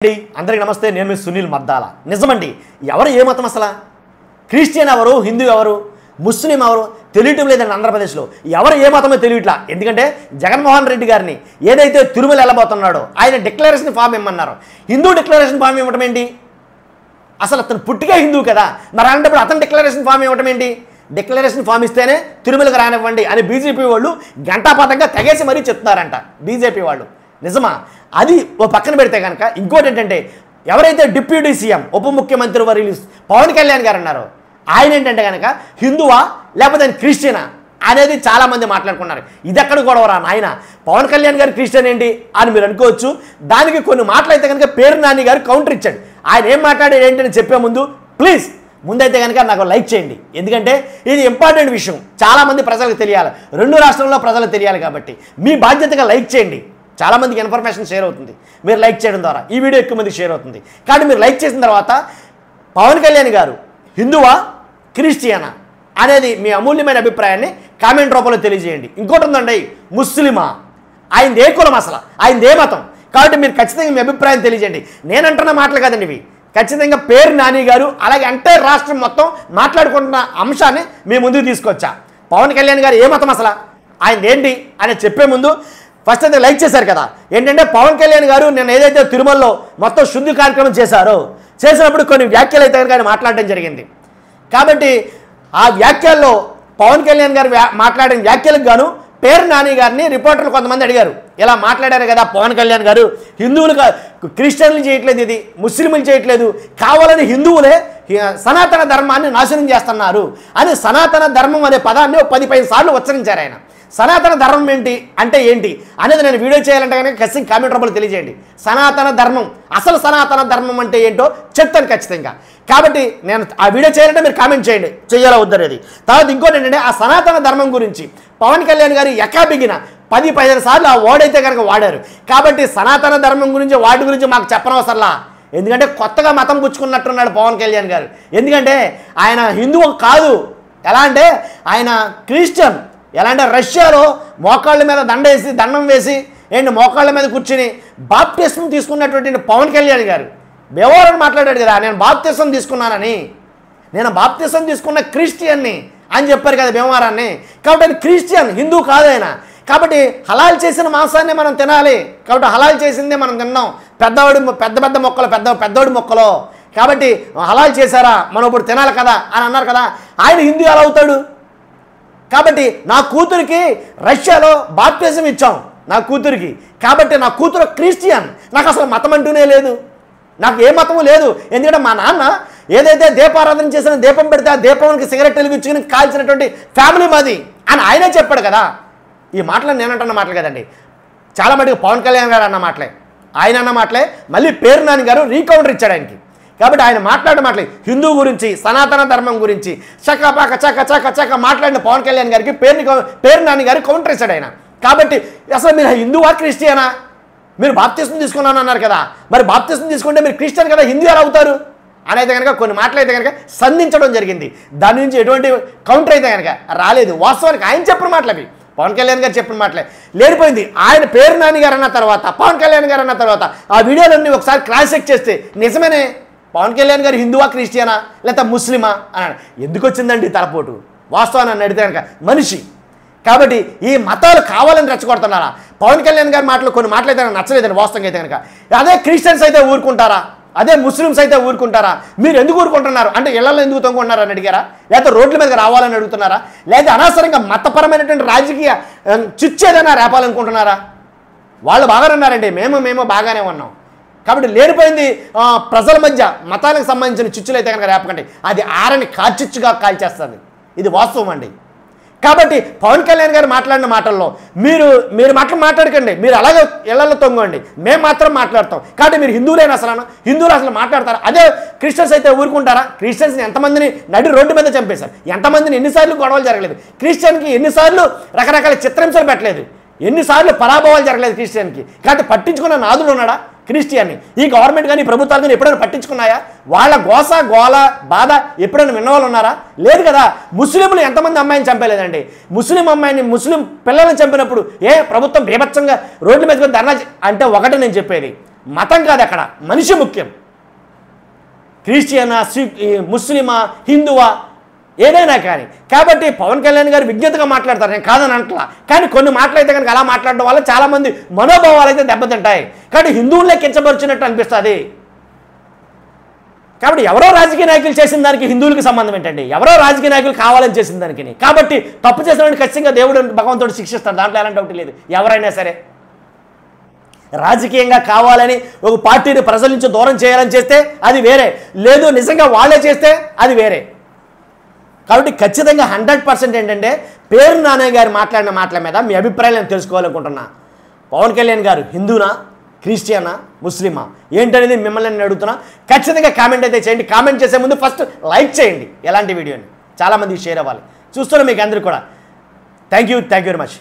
అందరికీ నమస్తే. నేను మీ సునీల్ మద్దాల. నిజమండి, ఎవరు ఏ మతం అసలు? క్రిస్టియన్ ఎవరు, హిందూ ఎవరు, ముస్లిం ఎవరు తెలియటం లేదండి. ఆంధ్రప్రదేశ్లో ఎవరు ఏ మతమో తెలియట్లా. ఎందుకంటే జగన్మోహన్ రెడ్డి గారిని ఏదైతే తిరుమల వెళ్ళబోతున్నాడో ఆయన డిక్లరేషన్ ఫామ్ ఇమ్మన్నారు. హిందూ డిక్లరేషన్ ఫామ్ ఇవ్వటం ఏంటి? అసలు అతను పుట్టిగా హిందూ కదా, మరి అలాంటప్పుడు అతను డిక్లరేషన్ ఫామ్ ఇవ్వటం ఏంటి? డిక్లరేషన్ ఫామ్ ఇస్తేనే తిరుమలకు రానివ్వండి అని బీజేపీ వాళ్ళు గంటాపాతంగా తెగేసి మరీ చెప్తున్నారంట బీజేపీ వాళ్ళు. నిజమా? అది ఓ పక్కన పెడితే కనుక ఇంకోటి ఏంటంటే, ఎవరైతే డిప్యూటీ సీఎం ఉప ముఖ్యమంత్రి వర్యులు పవన్ కళ్యాణ్ గారు అన్నారో ఆయన ఏంటంటే కనుక హిందువా లేకపోతే ఆయన క్రిస్టియనా అనేది చాలామంది మాట్లాడుకున్నారు. ఇది ఎక్కడ గొడవరా నాయన, పవన్ కళ్యాణ్ గారు క్రిస్టియన్ ఏంటి అని మీరు అనుకోవచ్చు. దానికి కొన్ని మాటలు అయితే కనుక పేరు నాని గారు కౌంటర్ ఇచ్చాడు. ఆయన ఏం మాట్లాడాడు ఏంటని చెప్పే ముందు ప్లీజ్ ముందైతే కనుక నాకు లైక్ చేయండి. ఎందుకంటే ఇది ఇంపార్టెంట్ విషయం, చాలామంది ప్రజలకు తెలియాలి, రెండు రాష్ట్రాల్లో ప్రజలకు తెలియాలి. కాబట్టి మీ బాధ్యతగా లైక్ చేయండి. చాలామందికి ఇన్ఫర్మేషన్ షేర్ అవుతుంది మీరు లైక్ చేయడం ద్వారా, ఈ వీడియో ఎక్కువ మందికి షేర్ అవుతుంది. కానీ మీరు లైక్ చేసిన తర్వాత పవన్ కళ్యాణ్ గారు హిందువా క్రిస్టియనా అనేది మీ అమూల్యమైన అభిప్రాయాన్ని కామెంట్ రూపంలో తెలియజేయండి. ఇంకోటి ఉందండి, ముస్లిమా, ఆయనది ఏ కులం, అసలు ఆయనది ఏ మతం? కాబట్టి మీరు ఖచ్చితంగా మీ అభిప్రాయం తెలియజేయండి. నేనంటున్న మాటలు కాదండి ఇవి, ఖచ్చితంగా పేరు నాని గారు అలాగే అంటే రాష్ట్రం మొత్తం మాట్లాడుకుంటున్న అంశాన్ని మీ ముందుకు తీసుకొచ్చా. పవన్ కళ్యాణ్ గారు ఏ మతం అసలు, ఆయనది ఏంటి అని చెప్పే ముందు ఫస్ట్ అయితే లైక్ చేశారు కదా. ఏంటంటే పవన్ కళ్యాణ్ గారు నేను ఏదైతే తిరుమలలో మొత్తం శుద్ధి కార్యక్రమం చేసినప్పుడు కొన్ని వ్యాఖ్యలు అయితే కనుక ఆయన మాట్లాడడం జరిగింది. కాబట్టి ఆ వ్యాఖ్యల్లో పవన్ కళ్యాణ్ గారు మాట్లాడిన వ్యాఖ్యలకు గాను పేరు నాని గారిని రిపోర్టర్లు కొంతమంది అడిగారు. ఇలా మాట్లాడారు కదా పవన్ కళ్యాణ్ గారు, హిందువులు క్రిస్టియన్లు చేయట్లేదు, ఇది ముస్లింలు చేయట్లేదు, కావాలని హిందువులే సనాతన ధర్మాన్ని నాశనం చేస్తున్నారు అని సనాతన ధర్మం అనే పదాన్ని 10-15 సార్లు ఉచ్చరించారు ఆయన. సనాతన ధర్మం ఏంటి అంటే ఏంటి అనేది నేను వీడియో చేయాలంటే కనుక ఖచ్చితంగా కామెంట్ రూపంలో తెలియజేయండి. సనాతన ధర్మం, అసలు సనాతన ధర్మం అంటే ఏంటో చెప్తాను ఖచ్చితంగా. కాబట్టి నేను ఆ వీడియో చేయాలంటే మీరు కామెంట్ చేయండి, చెయ్యాలా వద్దనేది. తర్వాత ఇంకోటి ఏంటంటే ఆ సనాతన ధర్మం గురించి పవన్ కళ్యాణ్ గారు ఎక్కాబిగిన 10-15 సార్లు ఆ ఓడైతే కనుక వాడారు. కాబట్టి సనాతన ధర్మం గురించి వాటి గురించి మాకు చెప్పనవసరంలా. ఎందుకంటే కొత్తగా మతం పుచ్చుకున్నట్టున్నాడు పవన్ కళ్యాణ్ గారు. ఎందుకంటే ఆయన హిందువు కాదు, ఎలా అంటే ఆయన క్రిస్టియన్. ఎలా అంటే రష్యాలో మోకాళ్ళ మీద దండం వేసి ఏంటి మోకాళ్ళ మీద కూర్చుని బాప్టిజం తీసుకున్నటువంటి పవన్ కళ్యాణ్ గారు బేవారని మాట్లాడాడు కదా, నేను బాప్టిజం తీసుకున్నానని, నేను బాప్టిజం తీసుకున్న క్రిస్టియన్ని అని చెప్పారు కదా భీమవరాన్ని. కాబట్టి ఆయన క్రిస్టియన్, హిందూ కాదు ఆయన. కాబట్టి హలాల్ చేసిన మాంసాన్ని మనం తినాలి. కాబట్టి హలాల్ చేసిందే మనం తిన్నాం. పెద్ద మొక్కలు పెద్దోడి మొక్కలు. కాబట్టి హలాల్ చేశారా మనం ఇప్పుడు తినాలి కదా అని అన్నారు కదా. ఆయన హిందూ ఎలా అవుతాడు? కాబట్టి నా కూతురికి రష్యాలో బాప్టిజం ఇచ్చాం నా కూతురికి. కాబట్టి నా కూతురు క్రిస్టియన్, నాకు అసలు మతం అంటూనే లేదు, నాకు ఏ మతము లేదు. ఎందుకంటే మా నాన్న ఏదైతే దీపారాధన చేసిన దీపం పెడితే ఆ దీపానికి సిగరెట్ వెలిగించుకుని కాల్చినటువంటి ఫ్యామిలీ మాది అని ఆయనే చెప్పాడు కదా. ఈ మాటలు నేనంటున్న మాటలు కదండి, చాలా మటుకు పవన్ కళ్యాణ్ గారు అన్న మాటలే, ఆయన అన్న మాటలే. మళ్ళీ పేరు నాని గారు రీకౌంటర్ ఇచ్చాడు ఆయనకి. కాబట్టి ఆయన మాట్లాడిన మాటలే హిందూ గురించి సనాతన ధర్మం గురించి చక్క మాట్లాడిన పవన్ కళ్యాణ్ గారికి పేరు నాని గారు కౌంటర్ ఇచ్చాడు ఆయన. కాబట్టి అసలు మీరు హిందువా క్రిస్టియనా? మీరు బాప్తిజం తీసుకున్నాను అన్నారు కదా, మరి బాప్తిజం తీసుకుంటే మీరు క్రిస్టియన్ కదా, హిందూ ఎలా అవుతారు అనేది కనుక కొన్ని మాటలు అయితే కనుక సంధించడం జరిగింది. దాని నుంచి ఎటువంటి కౌంటర్ అయితే కనుక రాలేదు. వాస్తవానికి ఆయన చెప్పిన మాటలు అవి, పవన్ కళ్యాణ్ గారు చెప్పిన మాటలే. లేనిపోయింది ఆయన పేరు నాని గారు అన్న తర్వాత పవన్ కళ్యాణ్ గారు అన్న తర్వాత ఆ వీడియోలన్నీ ఒకసారి క్రాస్ చెక్ చేస్తే నిజమేనే పవన్ కళ్యాణ్ గారు హిందువా క్రిస్టియనా లేకపోతే ముస్లిమా అని ఎందుకు వచ్చిందండి తలపోటు? వాస్తవాన్ని నన్ను అడిగితే కనుక మనిషి. కాబట్టి ఈ మతాలు కావాలని రెచ్చగొడుతున్నారా? పవన్ కళ్యాణ్ గారి మాటలు కొన్ని మాటలు అయితే నచ్చలేదండి వాస్తవంగా అయితే కనుక. అదే క్రిస్టియన్స్ అయితే ఊరుకుంటారా? అదే ముస్లిమ్స్ అయితే ఊరుకుంటారా? మీరు ఎందుకు ఊరుకుంటున్నారు అంటే ఇళ్లలో ఎందుకు తొంగుకుంటున్నారు అని అడిగారా? లేకపోతే రోడ్ల మీద రావాలని అడుగుతున్నారా? లేదా అనవసరంగా మతపరమైనటువంటి రాజకీయ చిచ్చేదైనా రేపాలనుకుంటున్నారా? వాళ్ళు బాగానే ఉన్నారండి, మేము బాగానే ఉన్నాం. కాబట్టి లేనిపోయింది ప్రజల మధ్య మతాలకు సంబంధించిన చిచ్చులు అయితే కనుక రేపకండి, అది ఆరని కార్చిచ్చుగా కాల్చేస్తుంది. ఇది వాస్తవం అండి. కాబట్టి పవన్ కళ్యాణ్ గారు మాట్లాడిన మాటల్లో మీరు మాట్లాడకండి, మీరు అలాగే ఇళ్లలో తొంగండి, మేము మాత్రం మాట్లాడతాం. కాబట్టి మీరు హిందువులేనా? హిందువులు అసలు మాట్లాడతారా? అదే క్రిస్టియన్స్ అయితే ఊరుకుంటారా? క్రిస్టియన్స్ని ఎంతమందిని నడి రోడ్డు మీద చంపేశారు, ఎంతమందిని ఎన్నిసార్లు గొడవలు జరగలేదు, క్రిస్టియన్కి ఎన్నిసార్లు రకరకాల చిత్రహింసలు పెట్టలేదు, ఎన్నిసార్లు పరాభవాలు జరగలేదు క్రిస్టియన్కి. కాబట్టి పట్టించుకున్న నాదుడు ఉన్నాడా క్రిస్టియన్ని? ఈ గవర్నమెంట్ కానీ ప్రభుత్వాలు కానీ ఎప్పుడైనా పట్టించుకున్నాయా? వాళ్ళ గోల బాధ ఎప్పుడైనా విన్నవాళ్ళు ఉన్నారా? లేదు కదా. ముస్లింలు ఎంతమంది అమ్మాయిని చంపలేదండి? ముస్లిం అమ్మాయిని ముస్లిం పిల్లలను చంపినప్పుడు ప్రభుత్వం బీభత్సంగా రోడ్ల మీద ధర్నా అంటే ఒకటి నేను చెప్పేది, మతం కాదు, అక్కడ మనిషి ముఖ్యం. క్రిస్టియనా, ముస్లిమా, హిందువా, ఏదైనా కానీ. కాబట్టి పవన్ కళ్యాణ్ గారు విజ్ఞతగా మాట్లాడతారు, నేను కాదని అంటలా. కానీ కొన్ని మాటలైతే కనుక అలా మాట్లాడడం వల్ల చాలామంది మనోభావాలు అయితే దెబ్బతింటాయి. కాబట్టి హిందువులే కించపరిచినట్టు అనిపిస్తుంది. కాబట్టి ఎవరో రాజకీయ నాయకులు చేసిన దానికి హిందువులకి సంబంధం ఏంటండి? ఎవరో రాజకీయ నాయకులు కావాలని చేసిన దానికి. కాబట్టి తప్పు చేసిన వాడిని ఖచ్చితంగా దేవుడు భగవంతుడు శిక్షిస్తాడు, దాంట్లో ఎలాంటి డౌట్ లేదు. ఎవరైనా సరే రాజకీయంగా కావాలని ఒక పార్టీని ప్రజల నుంచి దూరం చేయాలని చేస్తే అది వేరే, లేదు నిజంగా వాళ్ళే చేస్తే అది వేరే. కాబట్టి ఖచ్చితంగా 100% ఏంటంటే పేరు నాని గారు మాట్లాడిన మాటల మీద మీ అభిప్రాయాలు నేను తెలుసుకోవాలనుకుంటున్నా. పవన్ కళ్యాణ్ గారు హిందూనా, క్రిస్టియనా, ముస్లిమా ఏంటనేది మిమ్మల్ని నేను అడుగుతున్నా. ఖచ్చితంగా కామెంట్ అయితే చేయండి. కామెంట్ చేసే ముందు ఫస్ట్ లైక్ చేయండి ఎలాంటి వీడియోని, చాలామందికి షేర్ అవ్వాలి. చూస్తున్నా మీకు అందరికీ కూడా థ్యాంక్ యూ వెరీ మచ్.